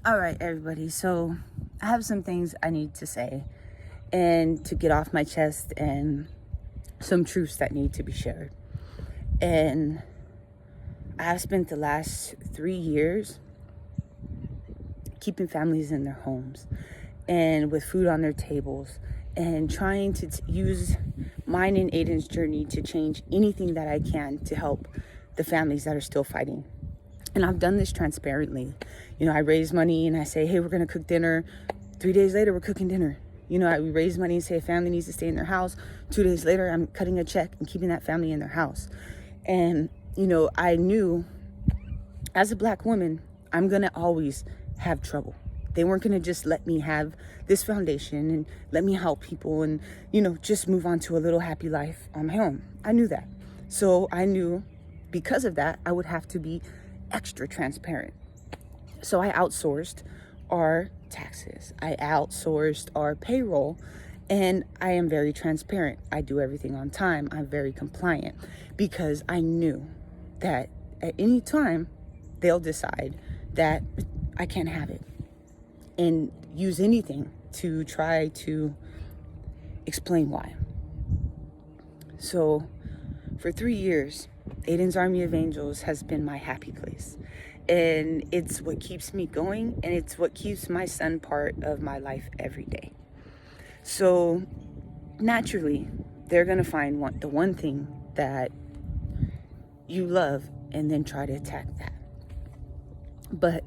All right, everybody. So I have some things I need to say and to get off my chest, and some truths that need to be shared. And I have spent the last 3 years keeping families in their homes and with food on their tables, and trying to use mine and Aiden's journey to change anything that I can to help the families that are still fighting. And I've done this transparently. I raise money and I say, hey, we're going to cook dinner. 3 days later, we're cooking dinner. We raise money and say a family needs to stay in their house. 2 days later, I'm cutting a check and keeping that family in their house. And, I knew as a Black woman, I'm going to always have trouble. They weren't going to just let me have this foundation and let me help people and, just move on to a little happy life on my own. I knew that. So I knew because of that, I would have to be extra transparent. So I outsourced our taxes. I outsourced our payroll, and I am very transparent. I do everything on time. I'm very compliant because I knew that at any time they'll decide that I can't have it and use anything to try to explain why. So for 3 years, Aiden's Army of Angels has been my happy place. And it's what keeps me going, and it's what keeps my son part of my life every day. So naturally, they're going to find the one thing that you love and then try to attack that. But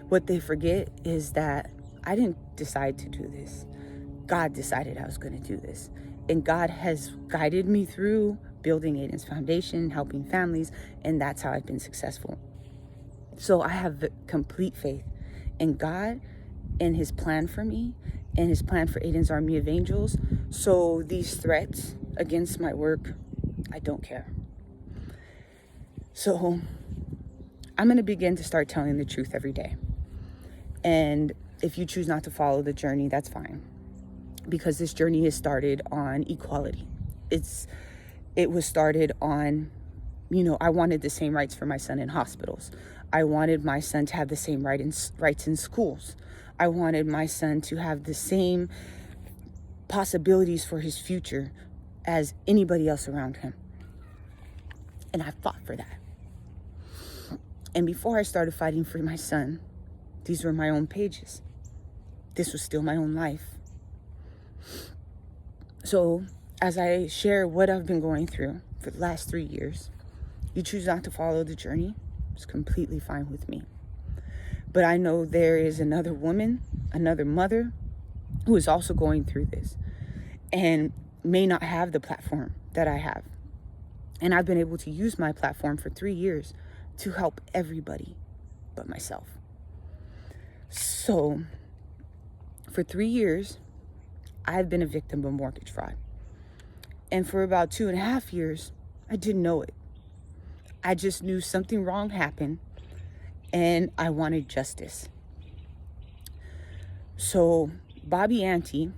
what they forget is that I didn't decide to do this. God decided I was going to do this. And God has guided me through building Aiden's foundation, helping families, and that's how I've been successful. So I have complete faith in God and his plan for me and his plan for Aiden's Army of Angels. So these threats against my work, I don't care. So I'm going to begin to start telling the truth every day. And if you choose not to follow the journey, that's fine. Because this journey is started on equality. It was started on, I wanted the same rights for my son in hospitals. I wanted my son to have the same rights in schools. I wanted my son to have the same possibilities for his future as anybody else around him. And I fought for that. And before I started fighting for my son, these were my own pages. This was still my own life. So as I share what I've been going through for the last 3 years, you choose not to follow the journey, it's completely fine with me. But I know there is another woman, another mother, who is also going through this and may not have the platform that I have. And I've been able to use my platform for 3 years to help everybody but myself. So for 3 years, I've been a victim of mortgage fraud. And for about 2.5 years, I didn't know it. I just knew something wrong happened and I wanted justice. So Bobby Ante,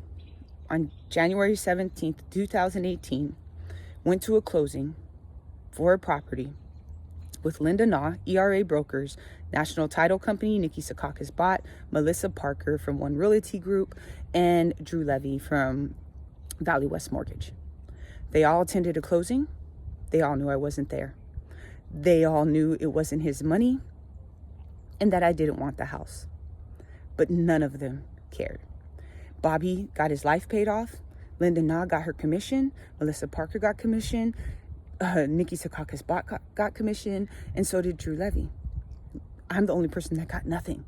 on January 17th, 2018, went to a closing for a property with Linda Naw, ERA Brokers, National Title Company, Nikki Secaucus Bott, Melissa Parker from One Realty Group, and Drew Levy from Valley West Mortgage. They all attended a closing. They all knew I wasn't there. They all knew it wasn't his money and that I didn't want the house. But none of them cared. Bobby got his life paid off. Linda Naw got her commission. Melissa Parker got commission. Nikki Secaucus Bott got commission. And so did Drew Levy. I'm the only person that got nothing.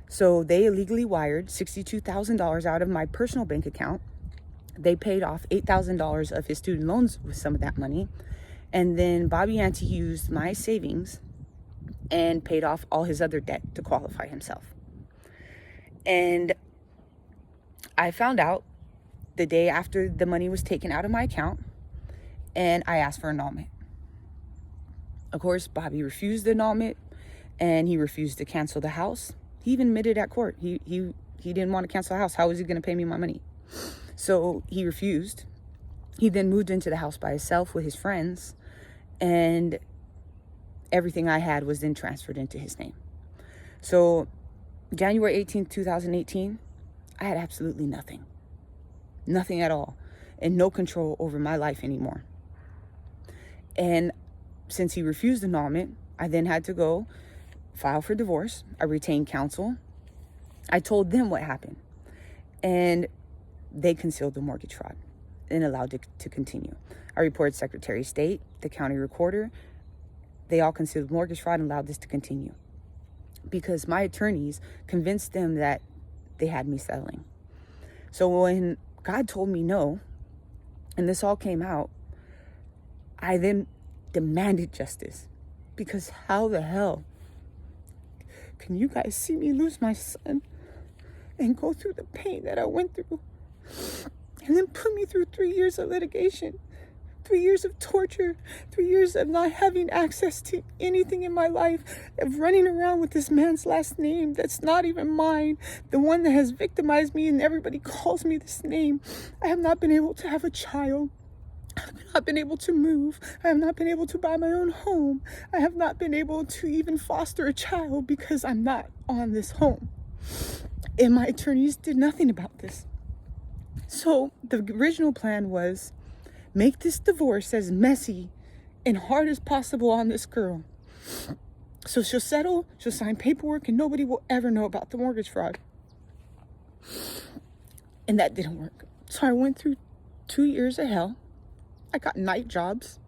So they illegally wired $62,000 out of my personal bank account. They paid off $8,000 of his student loans with some of that money. And then Bobby Ante used my savings and paid off all his other debt to qualify himself. And I found out the day after the money was taken out of my account, and I asked for annulment. Of course, Bobby refused the annulment, and he refused to cancel the house. He even admitted at court he didn't want to cancel the house. How was he going to pay me my money? So he refused. He then moved into the house by himself with his friends, and everything I had was then transferred into his name. So January 18th, 2018, I had absolutely nothing. Nothing at all. And no control over my life anymore. And since he refused annulment, I then had to go file for divorce. I retained counsel. I told them what happened. And they concealed the mortgage fraud and allowed it to continue. I reported Secretary of State, the county recorder. They all concealed mortgage fraud and allowed this to continue because my attorneys convinced them that they had me settling. So when God told me no, and this all came out, I then demanded justice, because how the hell can you guys see me lose my son and go through the pain that I went through, and then put me through 3 years of litigation, 3 years of torture, 3 years of not having access to anything in my life, of running around with this man's last name that's not even mine, the one that has victimized me, and everybody calls me this name. I have not been able to have a child. I have not been able to move. I have not been able to buy my own home. I have not been able to even foster a child because I'm not on this home. And my attorneys did nothing about this. So the original plan was make this divorce as messy and hard as possible on this girl. So she'll settle, she'll sign paperwork, and nobody will ever know about the mortgage fraud. And that didn't work. So I went through 2 years of hell. I got night jobs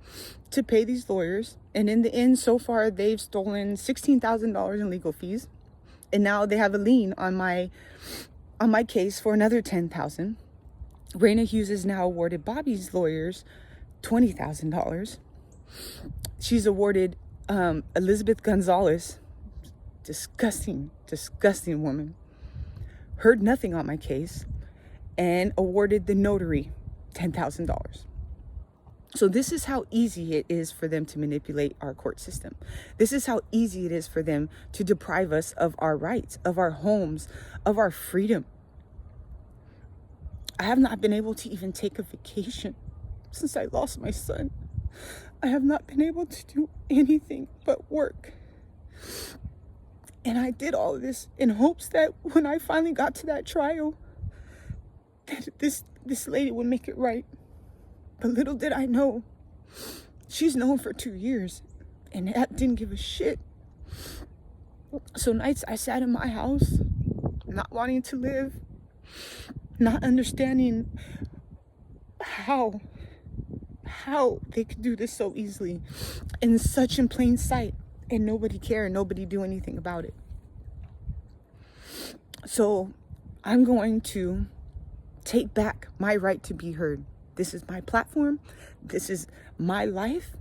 to pay these lawyers. And in the end, so far, they've stolen $16,000 in legal fees. And now they have a lien on my case for another $10,000. Raina Hughes has now awarded Bobby's lawyers $20,000. She's awarded Elizabeth Gonzalez, disgusting woman, heard nothing on my case, and awarded the notary $10,000. So this is how easy it is for them to manipulate our court system. This is how easy it is for them to deprive us of our rights, of our homes, of our freedom. I have not been able to even take a vacation since I lost my son. I have not been able to do anything but work. And I did all of this in hopes that when I finally got to that trial, that this lady would make it right. But little did I know, she's known for 2 years, and that didn't give a shit. So nights I sat in my house, not wanting to live, not understanding how they could do this so easily and such in plain sight, and nobody care and nobody do anything about it. So I'm going to take back my right to be heard. This is my platform. This is my life.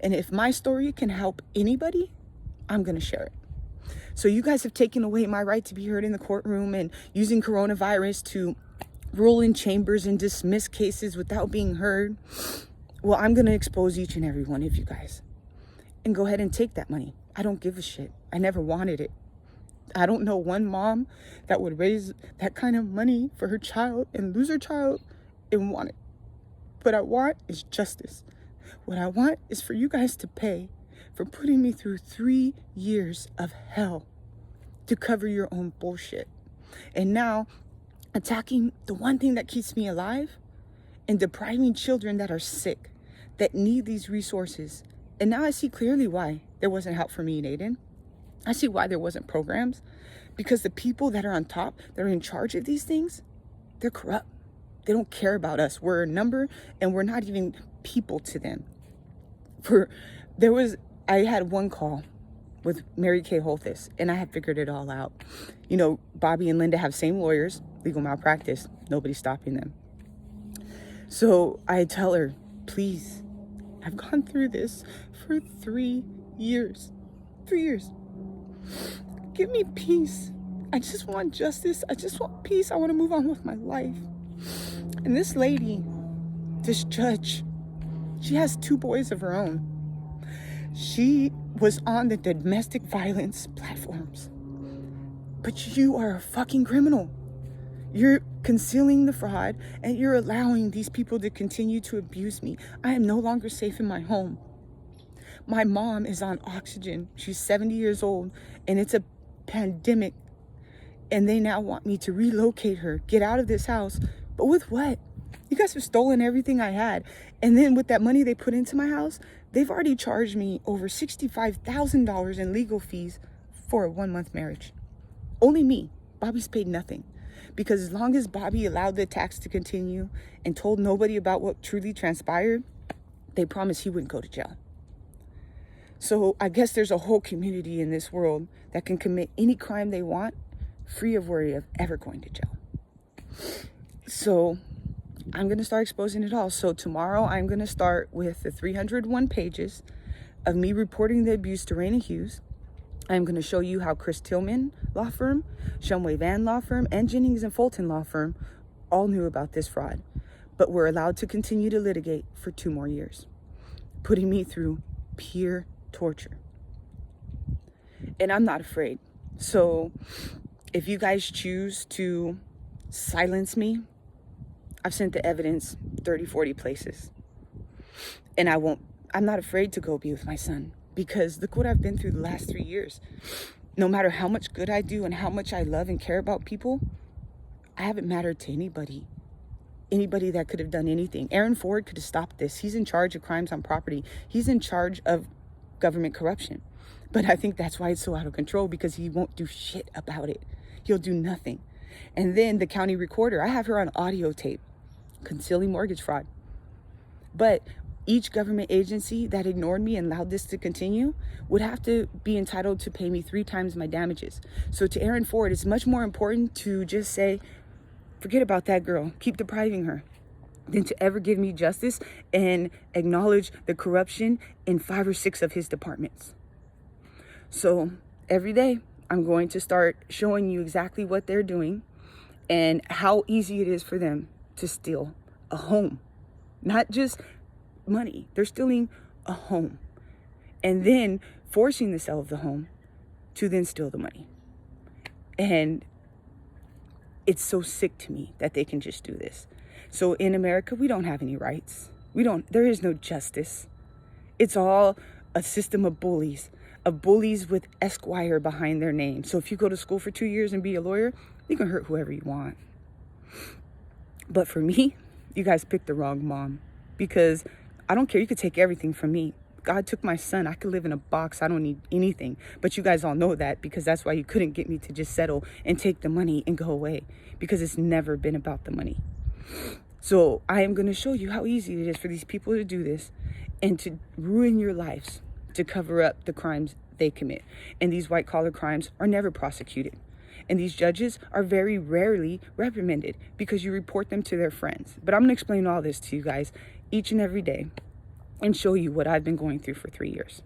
And if my story can help anybody, I'm going to share it. So you guys have taken away my right to be heard in the courtroom and using coronavirus to rule in chambers and dismiss cases without being heard. Well, I'm going to expose each and every one of you guys and go ahead and take that money. I don't give a shit. I never wanted it. I don't know one mom that would raise that kind of money for her child and lose her child and want it. What I want is justice. What I want is for you guys to pay for putting me through 3 years of hell to cover your own bullshit. And now attacking the one thing that keeps me alive and depriving children that are sick, that need these resources. And now I see clearly why there wasn't help for me and Aiden. I see why there wasn't programs, because the people that are on top, that are in charge of these things, they're corrupt. They don't care about us. We're a number, and we're not even people to them. I had one call with Mary Kay Holthus, and I had figured it all out. You know, Bobby and Linda have same lawyers, legal malpractice. Nobody's stopping them. So I tell her, please, I've gone through this for 3 years. 3 years. Give me peace. I just want justice. I just want peace. I want to move on with my life. And this lady, this judge, she has 2 boys of her own. She was on the domestic violence platforms. But you are a fucking criminal. You're concealing the fraud, and you're allowing these people to continue to abuse me. I am no longer safe in my home. My mom is on oxygen. She's 70 years old, and it's a pandemic. And they now want me to relocate her, get out of this house. But with what? You guys have stolen everything I had. And then with that money they put into my house, they've already charged me over $65,000 in legal fees for a 1-month marriage. Only me. Bobby's paid nothing. Because as long as Bobby allowed the attacks to continue and told nobody about what truly transpired, they promised he wouldn't go to jail. So I guess there's a whole community in this world that can commit any crime they want, free of worry of ever going to jail. So I'm going to start exposing it all. So tomorrow I'm going to start with the 301 pages of me reporting the abuse to Raina Hughes. I'm going to show you how Chris Tillman law firm, Shumway Van law firm, and Jennings and Fulton law firm all knew about this fraud, but were allowed to continue to litigate for 2 more years, putting me through pure torture. And I'm not afraid. So if you guys choose to silence me, I've sent the evidence 30, 40 places. And I'm not afraid to go be with my son, because look what I've been through the last 3 years. No matter how much good I do and how much I love and care about people, I haven't mattered to anybody. Anybody that could have done anything. Aaron Ford could have stopped this. He's in charge of crimes on property. He's in charge of government corruption. But I think that's why it's so out of control, because he won't do shit about it. He'll do nothing. And then the county recorder, I have her on audio tape, concealing mortgage fraud. But each government agency that ignored me and allowed this to continue would have to be entitled to pay me 3 times my damages. So to Aaron Ford, it's much more important to just say, forget about that girl, keep depriving her, than to ever give me justice and acknowledge the corruption in 5 or 6 of his departments. So every day I'm going to start showing you exactly what they're doing and how easy it is for them to steal a home. Not just money, they're stealing a home and then forcing the sale of the home to then steal the money. And it's so sick to me that they can just do this. So in America, we don't have any rights. There is no justice. It's all a system of bullies with Esquire behind their name. So if you go to school for 2 years and be a lawyer, you can hurt whoever you want. But for me, you guys picked the wrong mom, because I don't care. You could take everything from me. God took my son. I could live in a box. I don't need anything. But you guys all know that, because that's why you couldn't get me to just settle and take the money and go away, because it's never been about the money. So I am going to show you how easy it is for these people to do this and to ruin your lives, to cover up the crimes they commit. And these white collar crimes are never prosecuted. And these judges are very rarely reprimanded because you report them to their friends. But I'm going to explain all this to you guys each and every day and show you what I've been going through for 3 years.